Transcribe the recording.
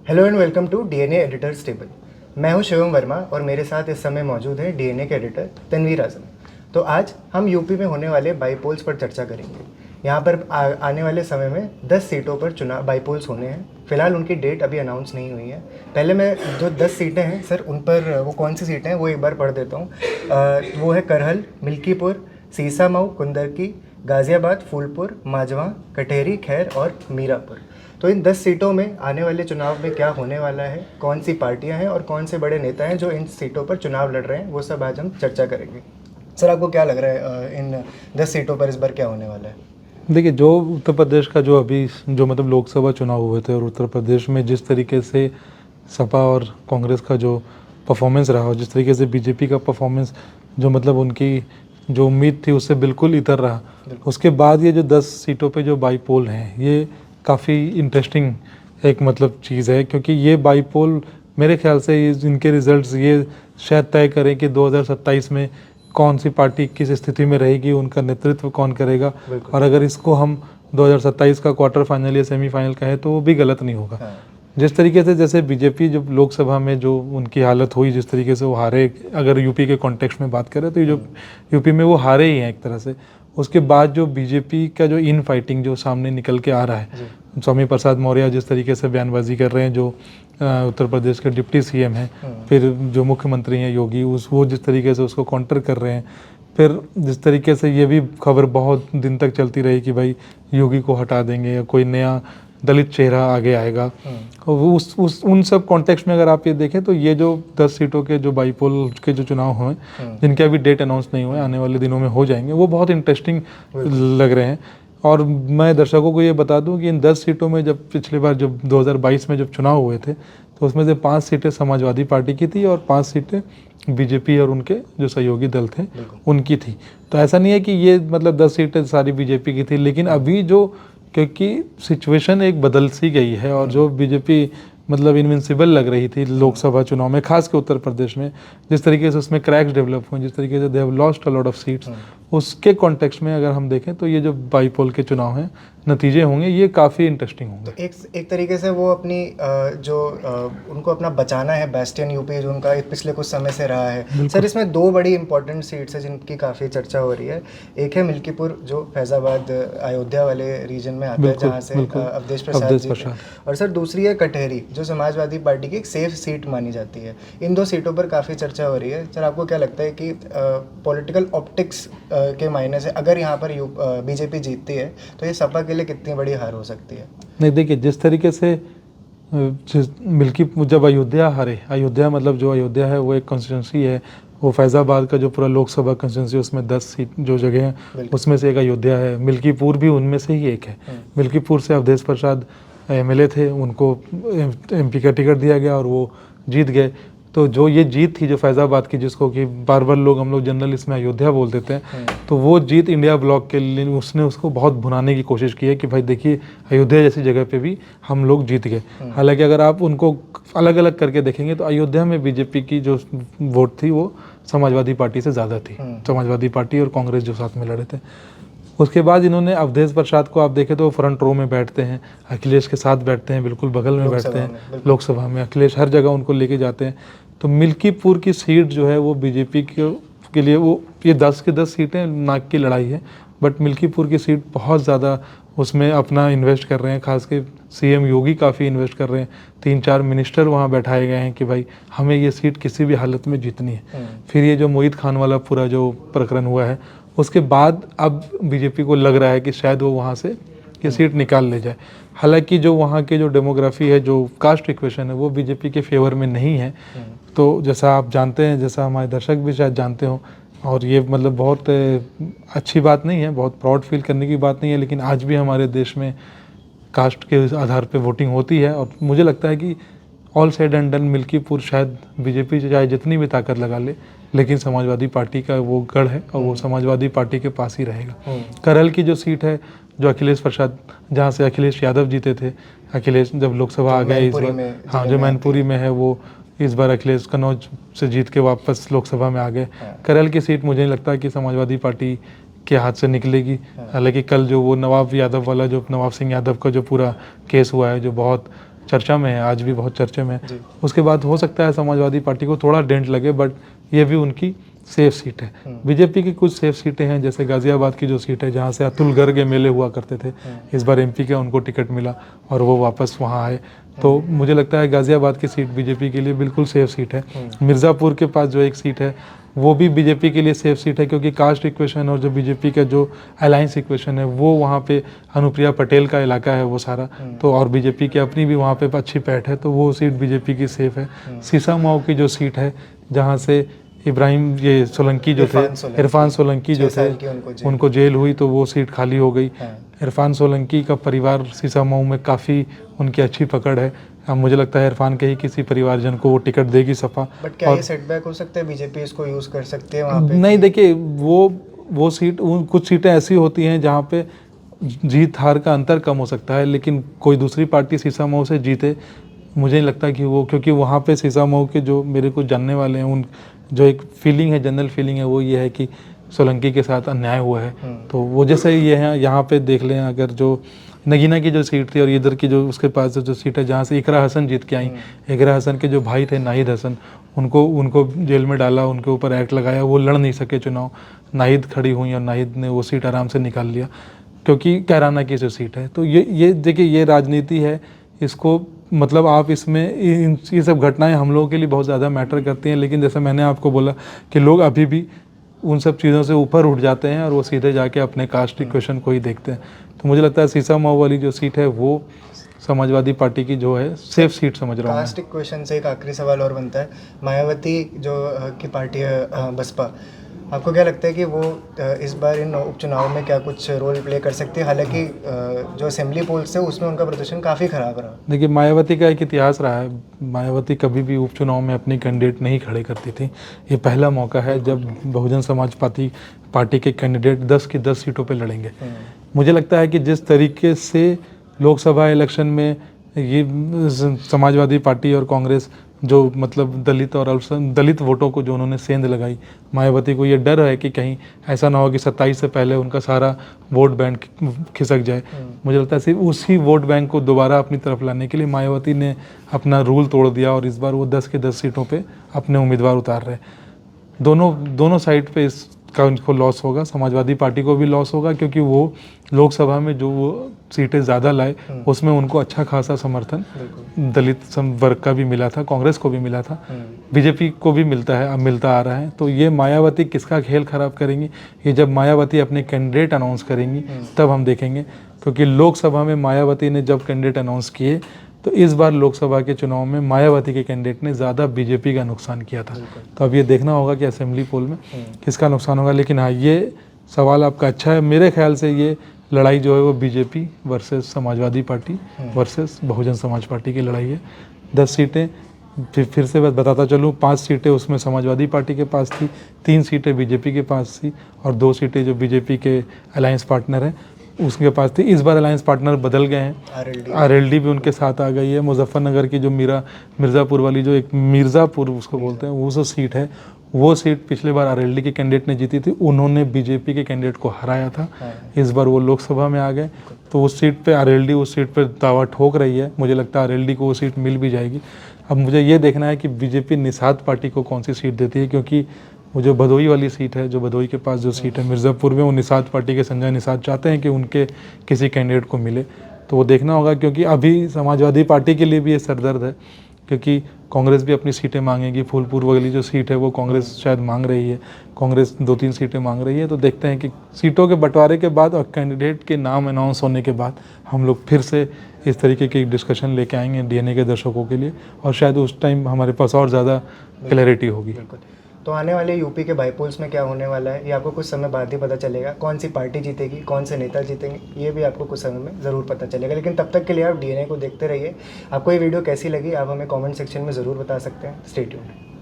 Hello and welcome to DNA editor's table. मैं हूं शिवम वर्मा और मेरे साथ इस समय मौजूद है डीएनए के एडिटर तनवीर आजम। तो आज हम यूपी में होने वाले बाईपोल्स पर चर्चा करेंगे। यहाँ पर आने वाले समय में 10 सीटों पर चुनाव बाईपोल्स होने हैं। फिलहाल उनकी डेट अभी अनाउंस नहीं हुई है। पहले मैं जो 10 सीटें हैं सर उन पर वो कौन सी सीटें हैं वो एक बार पढ़ देता हूँ। वो है करहल, मिल्कीपुर, सीसामऊ, कुंदरकी, गाज़ियाबाद, फूलपुर, माजवा, कटेहरी, खैर और मीरापुर। तो इन 10 सीटों में आने वाले चुनाव में क्या होने वाला है, कौन सी पार्टियां हैं और कौन से बड़े नेता हैं जो इन सीटों पर चुनाव लड़ रहे हैं, वो सब आज हम चर्चा करेंगे। सर आपको क्या लग रहा है इन 10 सीटों पर इस बार क्या होने वाला है? देखिए, जो उत्तर प्रदेश का जो अभी जो मतलब लोकसभा चुनाव हुए थे और उत्तर प्रदेश में जिस तरीके से सपा और कांग्रेस का जो परफॉर्मेंस रहा और जिस तरीके से बीजेपी का परफॉर्मेंस जो मतलब उनकी जो उम्मीद थी उससे बिल्कुल इतर रहा, उसके बाद ये जो 10 सीटों पे जो बाईपोल हैं ये काफ़ी इंटरेस्टिंग एक मतलब चीज़ है, क्योंकि ये बाईपोल मेरे ख्याल से इनके रिजल्ट्स ये शायद तय करें कि 2027 में कौन सी पार्टी किस स्थिति में रहेगी, उनका नेतृत्व कौन करेगा। और अगर इसको हम 2027 का क्वार्टर फाइनल या सेमीफाइनल कहें तो वो भी गलत नहीं होगा। हाँ। जिस तरीके से जैसे बीजेपी जब लोकसभा में जो उनकी हालत हुई, जिस तरीके से वो हारे, अगर यूपी के कॉन्टेक्स्ट में बात करें तो ये जो यूपी में वो हारे ही हैं एक तरह से, उसके बाद जो बीजेपी का जो इन फाइटिंग जो सामने निकल के आ रहा है, स्वामी प्रसाद मौर्य जिस तरीके से बयानबाजी कर रहे हैं, जो उत्तर प्रदेश के डिप्टी सीएम हैं, फिर जो मुख्यमंत्री हैं योगी, वो जिस तरीके से उसको काउंटर कर रहे हैं, फिर जिस तरीके से ये भी खबर बहुत दिन तक चलती रही कि भाई योगी को हटा देंगे या कोई नया दलित चेहरा आगे आएगा। और वो उन सब कॉन्टेक्स्ट में अगर आप ये देखें तो ये जो 10 सीटों के जो बाईपोल के जो चुनाव हुए, जिनके अभी डेट अनाउंस नहीं हुए, आने वाले दिनों में हो जाएंगे, वो बहुत इंटरेस्टिंग लग रहे हैं। और मैं दर्शकों को ये बता दूं कि इन 10 सीटों में जब पिछली बार जब 2022 में जब चुनाव हुए थे तो उसमें से 5 सीटें समाजवादी पार्टी की थी और 5 सीटें बीजेपी और उनके जो सहयोगी दल थे उनकी थी। तो ऐसा नहीं है कि ये मतलब 10 सीटें सारी बीजेपी की थी, लेकिन अभी जो क्योंकि सिचुएशन एक बदल सी गई है और जो बीजेपी मतलब इनविंसिबल लग रही थी लोकसभा चुनाव में, खास कर उत्तर प्रदेश में, जिस तरीके से उसमें क्रैक्स डेवलप हुए, जिस तरीके से they have lost a lot of seats, उसके कॉन्टेक्स्ट में अगर हम देखें तो ये जो बाईपोल के चुनाव हैं नतीजे होंगे ये काफ़ी इंटरेस्टिंग होंगे। तो एक तरीके से वो अपनी उनको अपना बचाना है बेस्टियन यूपी जो उनका पिछले कुछ समय से रहा है। सर इसमें 2 बड़ी इंपॉर्टेंट सीट्स है जिनकी काफ़ी चर्चा हो रही है। एक है मिल्कीपुर जो फैज़ाबाद अयोध्या वाले रीजन में आता है जहाँ से अवधेश प्रसाद जी थे। और सर दूसरी है कटहरी जो समाजवादी पार्टी की एक सेफ सीट मानी जाती है। इन 2 सीटों पर काफ़ी चर्चा हो रही है। सर आपको क्या लगता है कि पॉलिटिकल ऑप्टिक्स के मायने से अगर यहाँ पर बीजेपी जीतती है तो ये सपा के लिए कितनी बड़ी हार हो सकती है? नहीं, देखिए, जिस तरीके से जब अयोध्या हारे, अयोध्या मतलब जो अयोध्या है वो एक कॉन्स्टिट्यूंसी है, वो फैज़ाबाद का जो पूरा लोकसभा कॉन्स्टिट्यूंसी उसमें 10 सीट जो जगह हैं उसमें से एक अयोध्या है। मिल्कीपुर भी उनमें से ही एक है। मिल्कीपुर से अवधेश प्रसाद एमएलए थे, उनको एमपी का टिकट दिया गया और वो जीत गए। तो जो ये जीत थी जो फैज़ाबाद की, जिसको कि बार बार हम लोग जनरल इसमें अयोध्या बोल देते हैं, तो वो जीत इंडिया ब्लॉक के लिए उसने उसको बहुत भुनाने की कोशिश की है कि भाई देखिए अयोध्या जैसी जगह पे भी हम लोग जीत गए। हालांकि अगर आप उनको अलग अलग करके देखेंगे तो अयोध्या में बीजेपी की जो वोट थी वो समाजवादी पार्टी से ज़्यादा थी। समाजवादी पार्टी और कांग्रेस जो साथ में लड़े थे। उसके बाद इन्होंने अवधेश प्रसाद को आप देखें तो फ्रंट रो में बैठते हैं, अखिलेश के साथ बैठते हैं, बिल्कुल बगल में बैठते हैं लोकसभा में, अखिलेश हर जगह उनको लेके जाते हैं। तो मिल्कीपुर की सीट जो है वो बीजेपी के लिए वो ये 10 के 10 सीटें नाक की लड़ाई है, बट मिल्कीपुर की सीट बहुत ज़्यादा उसमें अपना इन्वेस्ट कर रहे हैं। खास के सीएम योगी काफ़ी इन्वेस्ट कर रहे हैं। 3-4 मिनिस्टर वहाँ बैठाए गए हैं कि भाई हमें ये सीट किसी भी हालत में जीतनी है। फिर ये जो मोहित खान वाला पूरा जो प्रकरण हुआ है उसके बाद अब बीजेपी को लग रहा है कि शायद वो वहाँ से ये सीट निकाल ले जाए। हालांकि जो वहाँ के जो डेमोग्राफी है, जो कास्ट इक्वेशन है, वो बीजेपी के फेवर में नहीं है। तो जैसा आप जानते हैं, जैसा हमारे दर्शक भी शायद जानते हो, और ये मतलब बहुत अच्छी बात नहीं है, बहुत प्राउड फील करने की बात नहीं है, लेकिन आज भी हमारे देश में कास्ट के आधार पे वोटिंग होती है। और मुझे लगता है कि all said and done Milkipur शायद बीजेपी चाहे जितनी भी ताकत लगा ले, लेकिन समाजवादी पार्टी का वो गढ़ है और वो समाजवादी पार्टी के पास ही रहेगा। करहल की जो सीट है जो अखिलेश प्रसाद, जहाँ से अखिलेश यादव जीते थे, अखिलेश जब लोकसभा आ गए इस बार, हाँ, जो मैनपुरी में है, वो इस बार अखिलेश कन्नौज से जीत के वापस लोकसभा में आ गए। करहल की सीट मुझे नहीं लगता कि समाजवादी पार्टी के हाथ से निकलेगी। हालांकि कल जो वो नवाब यादव वाला, जो नवाब सिंह यादव का जो पूरा केस हुआ है, जो बहुत चर्चा में है, आज भी बहुत चर्चे में है। जी। उसके बाद हो सकता है समाजवादी पार्टी को थोड़ा डेंट लगे, बट ये भी उनकी सेफ सीट है। बीजेपी की कुछ सेफ सीटें हैं, जैसे गाजियाबाद की जो सीट है जहाँ से अतुल गर्ग एमएलए हुआ करते थे, इस बार एमपी का उनको टिकट मिला और वो वापस वहाँ आए, तो मुझे लगता है गाजियाबाद की सीट बीजेपी के लिए बिल्कुल सेफ सीट है। मिर्ज़ापुर के पास जो एक सीट है वो भी बीजेपी के लिए सेफ सीट है, क्योंकि कास्ट इक्वेशन और जो बीजेपी का जो अलायंस इक्वेशन है वो वहाँ पे अनुप्रिया पटेल का इलाका है वो सारा, तो और बीजेपी की अपनी भी वहाँ पे अच्छी पैठ है, तो वो सीट बीजेपी की सेफ है। सीसामऊ की जो सीट है जहाँ से इब्राहिम ये सोलंकी जो थे, इरफान सोलंकी जो थे, उनको जेल हुई, तो वो सीट खाली हो गई। इरफान सोलंकी का परिवार सीसामऊ में काफ़ी उनकी अच्छी पकड़ है। अब मुझे लगता है इरफान के ही किसी परिवारजन को वो टिकट देगी सपा। बट क्या ये सेटबैक हो सकता है, बीजेपी इसको यूज़ कर सकती है वहाँ पे? नहीं, देखिए वो सीट, कुछ सीटें ऐसी होती हैं जहाँ पे जीत हार का अंतर कम हो सकता है, लेकिन कोई दूसरी पार्टी सीसामऊ से जीते, मुझे नहीं लगता कि वो, क्योंकि वहाँ पे सीसामऊ के जो मेरे कुछ जानने वाले हैं, उन जो एक फीलिंग है, जनरल फीलिंग है, वो ये है कि सोलंकी के साथ अन्याय हुआ है। तो वो जैसे ये है, यहाँ पे देख लें, अगर जो नगीना की जो सीट थी और इधर की जो उसके पास जो सीट है जहाँ से इकरा हसन जीत के आई, इकरा हसन के जो भाई थे नाहिद हसन, उनको जेल में डाला, उनके ऊपर एक्ट लगाया, वो लड़ नहीं सके चुनाव। नाहिद खड़ी हुई और नाहिद ने वो सीट आराम से निकाल लिया, क्योंकि कैराना की जो सीट है। तो ये देखिए, ये राजनीति है, इसको मतलब आप इसमें ये सब घटनाएं हम लोगों के लिए बहुत ज़्यादा मैटर करती हैं, लेकिन जैसे मैंने आपको बोला कि लोग अभी भी उन सब चीज़ों से ऊपर उठ जाते हैं और वो सीधे जाके अपने कास्ट इक्वेशन को ही देखते हैं। तो मुझे लगता है सीसामऊ वाली जो सीट है वो समाजवादी पार्टी की जो है सेफ सीट समझ रहा हूँ। कास्ट इक्वेशन से एक आखिरी सवाल और बनता है, मायावती जो की पार्टी है बसपा, आपको क्या लगता है कि वो इस बार इन उपचुनाव में क्या कुछ रोल प्ले कर सकती है? हालांकि जो असेंबली पोल्स थे उसमें उनका प्रदर्शन काफ़ी खराब रहा। देखिए, मायावती का एक इतिहास रहा है, मायावती कभी भी उपचुनाव में अपनी कैंडिडेट नहीं खड़े करती थी। ये पहला मौका है जब बहुजन समाज पार्टी के कैंडिडेट 10 की 10 सीटों पर लड़ेंगे। मुझे लगता है कि जिस तरीके से लोकसभा इलेक्शन में ये समाजवादी पार्टी और कांग्रेस जो मतलब दलित और दलित वोटों को जो उन्होंने सेंध लगाई, मायावती को ये डर है कि कहीं ऐसा ना हो कि 27 से पहले उनका सारा वोट बैंक खिसक जाए। मुझे लगता है सिर्फ उसी वोट बैंक को दोबारा अपनी तरफ लाने के लिए मायावती ने अपना रूल तोड़ दिया और इस बार वो 10 के 10 सीटों पे अपने उम्मीदवार उतार रहे हैं। दोनों साइड पे इसका उनको लॉस होगा, समाजवादी पार्टी को भी लॉस होगा, क्योंकि वो लोकसभा में जो वो सीटें ज़्यादा लाए उसमें उनको अच्छा खासा समर्थन दलित वर्ग का भी मिला था, कांग्रेस को भी मिला था, बीजेपी को भी मिलता है, अब मिलता आ रहा है। तो ये मायावती किसका खेल खराब करेंगी, ये जब मायावती अपने कैंडिडेट अनाउंस करेंगी तब हम देखेंगे, क्योंकि लोकसभा में मायावती ने जब कैंडिडेट अनाउंस किए तो इस बार लोकसभा के चुनाव में मायावती के कैंडिडेट ने ज़्यादा बीजेपी का नुकसान किया था। तो अब ये देखना होगा कि असेंबली पोल में किसका नुकसान होगा। लेकिन हाँ, ये सवाल आपका अच्छा है। मेरे ख्याल से ये लड़ाई जो है वो BJP versus Samajwadi Party versus Bahujan Samaj Party की लड़ाई है। 10 सीटें फिर से बताता चलूँ, 5 सीटें उसमें समाजवादी पार्टी के पास थी, 3 सीटें बीजेपी के पास थी और 2 सीटें जो बीजेपी के अलायंस पार्टनर हैं उसके पास थी। इस बार अलायंस पार्टनर बदल गए हैं, आरएलडी भी उनके साथ आ गई है। मुजफ्फरनगर की जो मिर्ज़ापुर वाली जो एक मिर्ज़ापुर उसको बोलते हैं वो जो सीट है, वो सीट पिछले बार आरएलडी के कैंडिडेट ने जीती थी, उन्होंने बीजेपी के कैंडिडेट को हराया था। इस बार वो लोकसभा में आ गए, तो उस सीट पे आरएलडी उस सीट पे दावा ठोक रही है। मुझे लगता है आरएलडी को वो सीट मिल भी जाएगी। अब मुझे ये देखना है कि बीजेपी निषाद पार्टी को कौन सी सीट देती है, क्योंकि वो जो भदोई वाली सीट है, जो भदोई के पास जो सीट है मिर्ज़ापुर में, वो निषाद पार्टी के संजय निषाद चाहते हैं कि उनके किसी कैंडिडेट को मिले। तो वो देखना होगा, क्योंकि अभी समाजवादी पार्टी के लिए भी ये सरदर्द है, क्योंकि कांग्रेस भी अपनी सीटें मांगेगी। फूलपुर वाली जो सीट है वो कांग्रेस शायद मांग रही है, कांग्रेस 2-3 सीटें मांग रही है। तो देखते हैं कि सीटों के बंटवारे के बाद और कैंडिडेट के नाम अनाउंस होने के बाद हम लोग फिर से इस तरीके की डिस्कशन लेके आएंगे डीएनए के दर्शकों के लिए, और शायद उस टाइम हमारे पास और ज़्यादा क्लैरिटी होगी। तो आने वाले यूपी के बाईपोल्स में क्या होने वाला है ये आपको कुछ समय बाद ही पता चलेगा। कौन सी पार्टी जीतेगी, कौन से नेता जीतेंगे, ये भी आपको कुछ समय में ज़रूर पता चलेगा। लेकिन तब तक के लिए आप डीएनए को देखते रहिए। आपको ये वीडियो कैसी लगी आप हमें कमेंट सेक्शन में ज़रूर बता सकते हैं। Stay tuned.